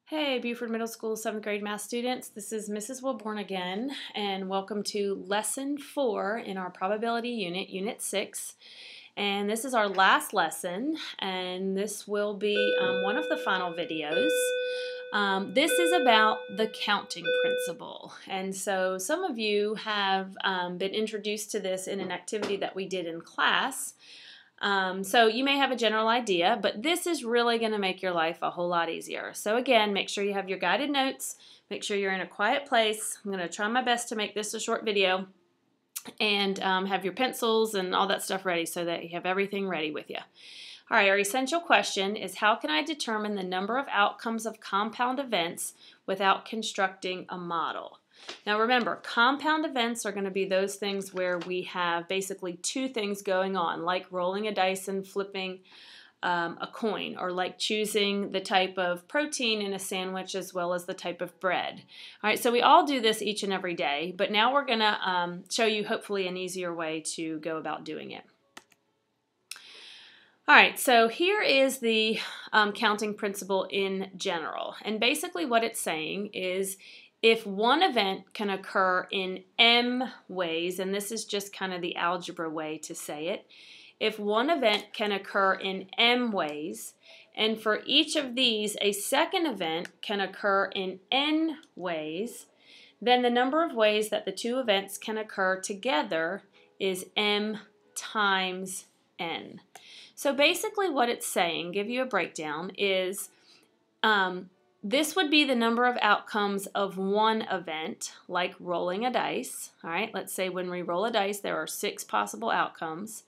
Hey, Buford Middle School 7th grade math students. This is Mrs. Wilborn again, and welcome to Lesson 4 in our Probability Unit, Unit 6. And this is our last lesson, and this will be one of the final videos. This is about the counting principle. And so some of you have been introduced to this in an activity that we did in class. So you may have a general idea, but this is really going to make your life a whole lot easier. So again, make sure you have your guided notes. Make sure you're in a quiet place. I'm going to try my best to make this a short video. And have your pencils and all that stuff ready so that you have everything ready with you. All right, our essential question is, how can I determine the number of outcomes of compound events without constructing a model? Now remember, compound events are going to be those things where we have basically two things going on, like rolling a dice and flipping a coin, or like choosing the type of protein in a sandwich as well as the type of bread. All right, so we all do this each and every day, but now we're going to show you hopefully an easier way to go about doing it. All right, so here is the counting principle in general, and basically what it's saying is if one event can occur in m ways, and this is just kind of the algebra way to say it, if one event can occur in m ways, and for each of these a second event can occur in n ways, then the number of ways that the two events can occur together is m times n. So basically what it's saying, give you a breakdown, is this would be the number of outcomes of one event, like rolling a dice. All right, let's say when we roll a dice, there are 6 possible outcomes.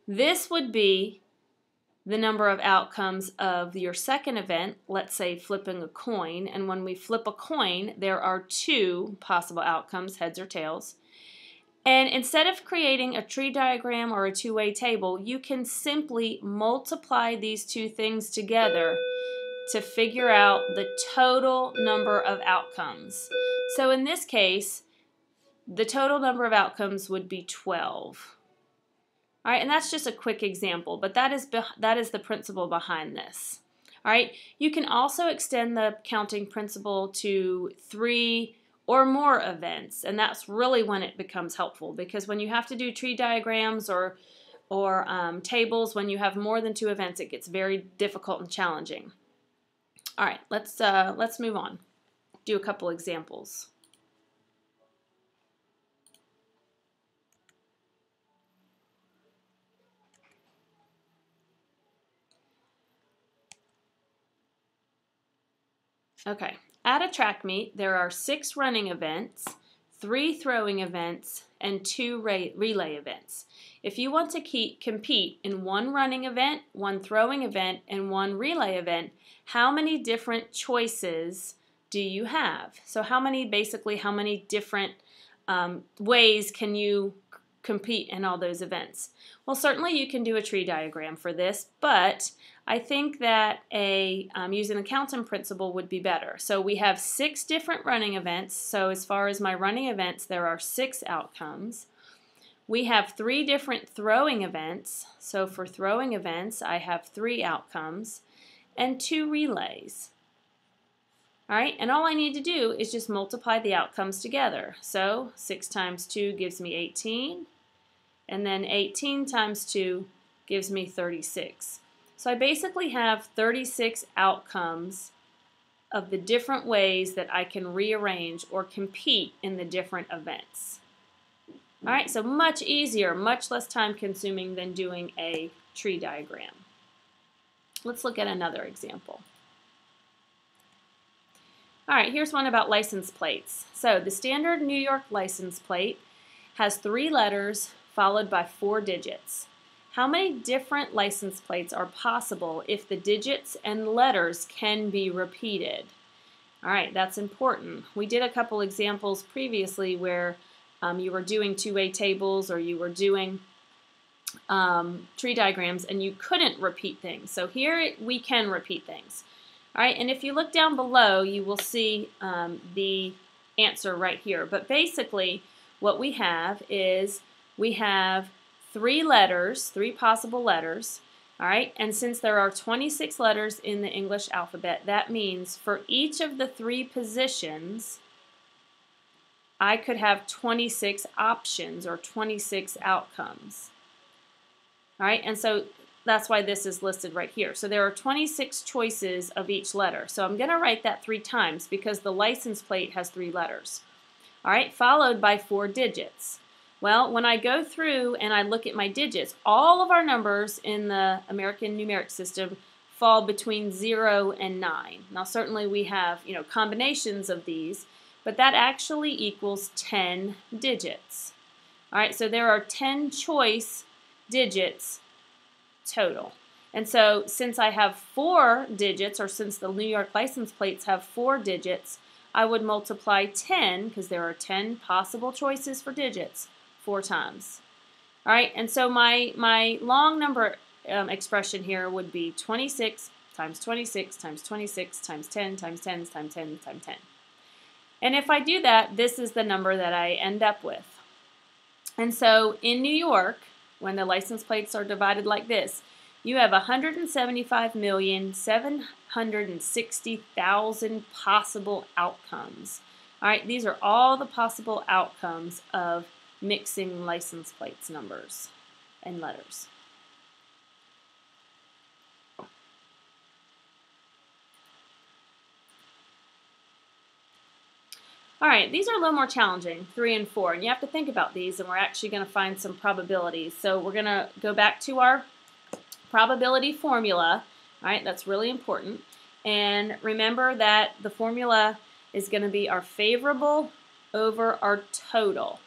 This would be the number of outcomes of your second event, let's say flipping a coin. And when we flip a coin, there are 2 possible outcomes, heads or tails. And instead of creating a tree diagram or a two-way table, you can simply multiply these two things together to figure out the total number of outcomes. So in this case, the total number of outcomes would be 12. All right, and that's just a quick example, but that is the principle behind this. All right, you can also extend the counting principle to 3 or more events, and that's really when it becomes helpful, because when you have to do tree diagrams or tables, when you have more than 2 events, it gets very difficult and challenging. All right, let's move on. Do a couple examples. Okay, at a track meet, there are 6 running events, 3 throwing events, and 2 relay events. If you want to compete in 1 running event, 1 throwing event, and 1 relay event, how many different choices do you have? So how many different ways can you compete in all those events? Well, certainly you can do a tree diagram for this, but I think that using the counting principle would be better. So we have 6 different running events. So as far as my running events, there are 6 outcomes. We have 3 different throwing events. So for throwing events, I have 3 outcomes and 2 relays. All right, and all I need to do is just multiply the outcomes together. So 6 times 2 gives me 18, and then 18 times 2 gives me 36. So I basically have 36 outcomes of the different ways that I can rearrange or compete in the different events. All right, so much easier, much less time consuming than doing a tree diagram. Let's look at another example. All right, here's one about license plates. So the standard New York license plate has 3 letters followed by 4 digits. How many different license plates are possible if the digits and letters can be repeated? All right, that's important. We did a couple examples previously where you were doing two-way tables or you were doing tree diagrams and you couldn't repeat things. So here we can repeat things. All right, and if you look down below, you will see the answer right here. But basically, what we have is we have 3 letters, 3 possible letters, All right, and since there are 26 letters in the English alphabet, that means for each of the 3 positions, I could have 26 options or 26 outcomes. All right, and so that's why this is listed right here. So there are 26 choices of each letter. So I'm going to write that 3 times because the license plate has 3 letters. All right, followed by 4 digits. Well, when I go through and I look at my digits, all of our numbers in the American numeric system fall between 0 and 9. Now, certainly we have, combinations of these, but that actually equals 10 digits. All right, so there are 10 choice digits total. And so since I have 4 digits, or since the New York license plates have 4 digits, I would multiply 10, because there are 10 possible choices for digits, 4 times. All right, and so my long number expression here would be 26 times 26 times 26 times 10 times 10 times 10 times 10. And if I do that, this is the number that I end up with. And so in New York, when the license plates are divided like this, you have 175,760,000 possible outcomes. All right, these are all the possible outcomes of mixing license plates numbers and letters. All right, these are a little more challenging, 3 and 4, and you have to think about these, and we're actually going to find some probabilities. So we're going to go back to our probability formula. All right, that's really important. And remember that the formula is going to be our favorable over our total.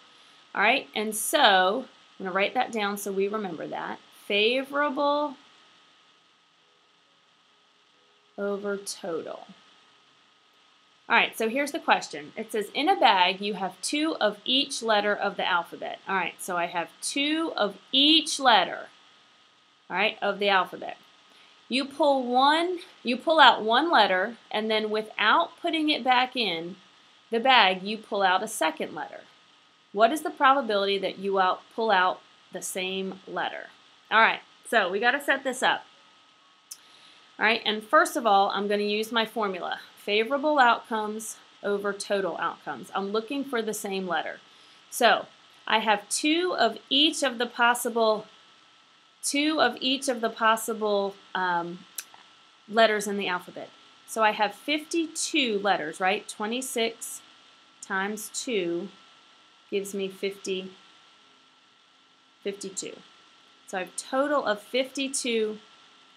All right, and so I'm going to write that down so we remember that. Favorable over total. All right, so here's the question. It says, in a bag, you have 2 of each letter of the alphabet. All right, so I have 2 of each letter, all right, of the alphabet. You pull out one letter, and then without putting it back in the bag, you pull out a second letter. What is the probability that you pull out the same letter? All right, so we got to set this up. All right, and first of all, I'm going to use my formula. Favorable outcomes over total outcomes. I'm looking for the same letter. So I have 2 of each of the possible letters in the alphabet. So I have 52 letters, right? 26 times 2 gives me 52. So I have a total of 52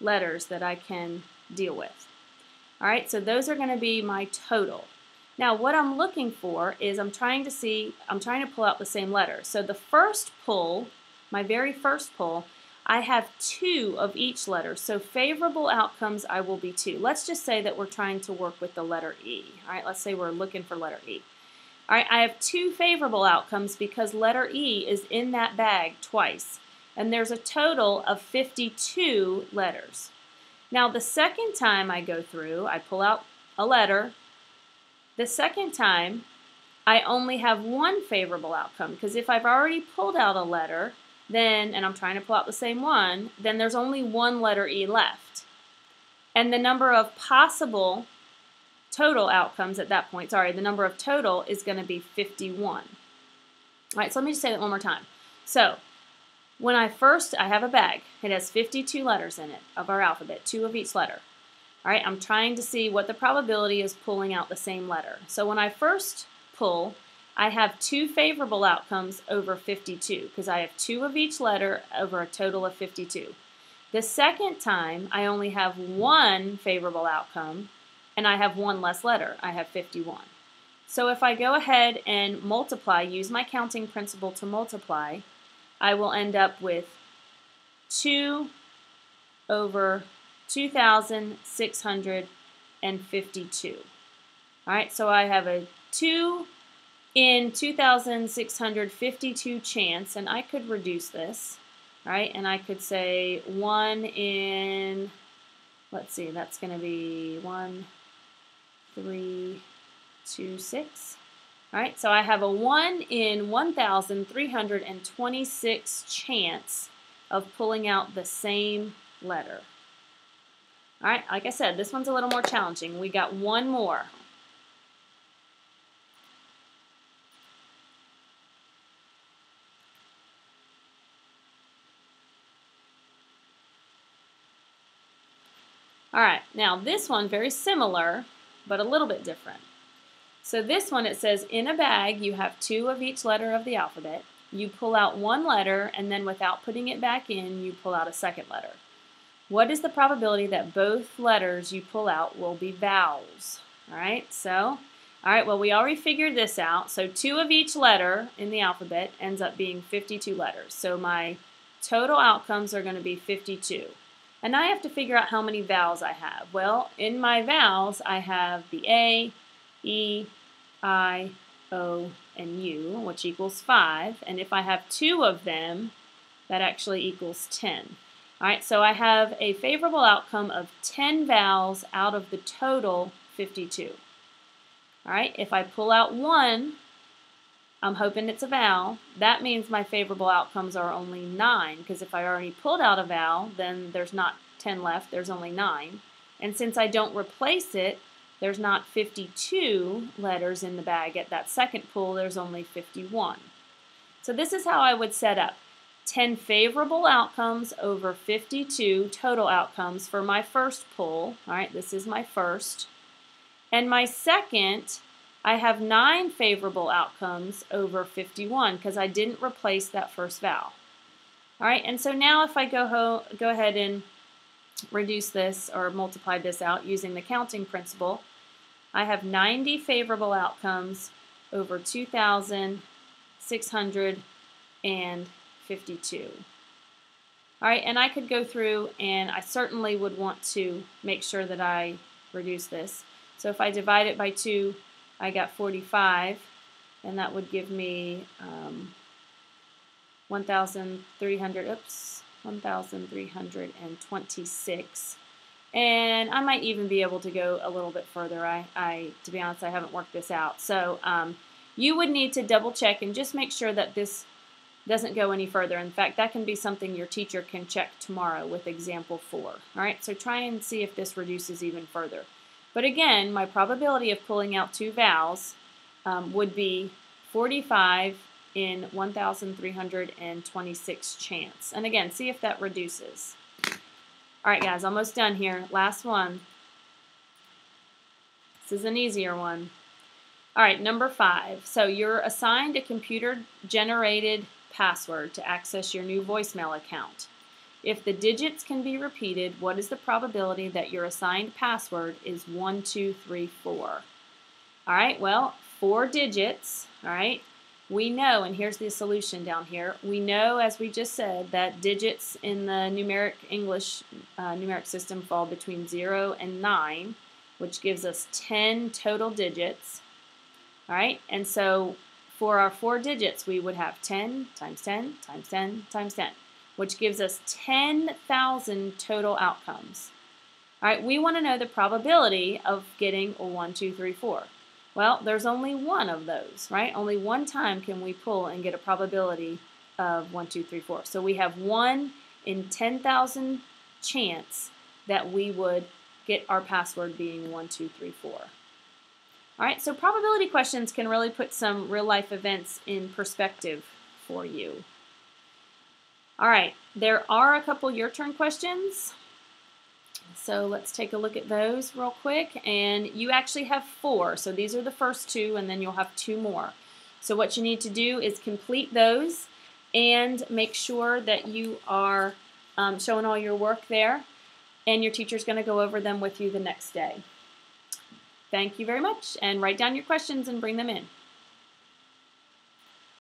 letters that I can deal with. All right, so those are going to be my total. Now what I'm looking for is I'm trying to pull out the same letter. So the first pull, my very first pull, I have 2 of each letter. So favorable outcomes, I will be 2. Let's just say that we're trying to work with the letter E. All right, let's say we're looking for letter E. All right, I have 2 favorable outcomes because letter E is in that bag twice. And there's a total of 52 letters. Now the second time I go through, I pull out a letter. The second time, I only have 1 favorable outcome because if I've already pulled out a letter, and I'm trying to pull out the same one, then there's only 1 letter E left. And the number of possible total outcomes at that point, the number of total is going to be 51. All right, so let me just say that one more time. So when I have a bag. It has 52 letters in it of our alphabet, 2 of each letter. All right, I'm trying to see what the probability is pulling out the same letter. So when I first pull, I have 2 favorable outcomes over 52 because I have 2 of each letter over a total of 52. The second time, I only have 1 favorable outcome and I have 1 less letter. I have 51. So if I go ahead and multiply, use my counting principle to multiply, I will end up with 2 over 2,652. All right, so I have a 2 in 2,652 chance, and I could reduce this, all right, and I could say 1 in, let's see, that's going to be 1, 3, 2, 6. All right, so I have a 1 in 1,326 chance of pulling out the same letter. All right, like I said, this one's a little more challenging. We got one more. All right, now this one, very similar, but a little bit different. So this one, it says, in a bag, you have 2 of each letter of the alphabet. You pull out one letter, and then without putting it back in, you pull out a second letter. What is the probability that both letters you pull out will be vowels? All right, well, we already figured this out. So 2 of each letter in the alphabet ends up being 52 letters. So my total outcomes are going to be 52. And I have to figure out how many vowels I have. Well, in my vowels, I have the A, E, I, O, and U, which equals 5. And if I have 2 of them, that actually equals 10. All right, so I have a favorable outcome of 10 vowels out of the total 52. All right, if I pull out one, I'm hoping it's a vowel. That means my favorable outcomes are only 9, because if I already pulled out a vowel, then there's not 10 left, there's only 9. And since I don't replace it, there's not 52 letters in the bag. At that second pull, there's only 51. So this is how I would set up 10 favorable outcomes over 52 total outcomes for my first pull. All right, this is my first. And my second, I have 9 favorable outcomes over 51 because I didn't replace that first vowel. All right, and so now if I go ahead and reduce this or multiply this out using the counting principle, I have 90 favorable outcomes over 2,652. All right, and I could go through, and I certainly would want to make sure that I reduce this. So if I divide it by 2, I got 45, and that would give me 1,326. And I might even be able to go a little bit further. To be honest, I haven't worked this out. So you would need to double check and just make sure that this doesn't go any further. In fact, that can be something your teacher can check tomorrow with example 4. All right, so try and see if this reduces even further. But again, my probability of pulling out 2 vowels would be 45 in 1,326 chance. And again, see if that reduces. All right, guys, almost done here. Last one. This is an easier one. All right, number 5. So you're assigned a computer-generated password to access your new voicemail account. If the digits can be repeated, what is the probability that your assigned password is 1234? All right, well, 4 digits, all right, we know, and here's the solution down here, we know, as we just said, that digits in the English numeric system fall between 0 and 9, which gives us 10 total digits, all right, and so for our 4 digits, we would have 10 times 10 times 10 times 10. Which gives us 10,000 total outcomes. All right, we want to know the probability of getting a 1, 2, 3, 4. Well, there's only one of those, right? Only one time can we pull and get a probability of 1, 2, 3, 4. So we have 1 in 10,000 chance that we would get our password being 1, 2, 3, 4. All right, so probability questions can really put some real-life events in perspective for you. All right, there are a couple your turn questions. So let's take a look at those real quick. And you actually have 4. So these are the first 2, and then you'll have 2 more. So what you need to do is complete those and make sure that you are showing all your work there. And your teacher's going to go over them with you the next day. Thank you very much. And write down your questions and bring them in.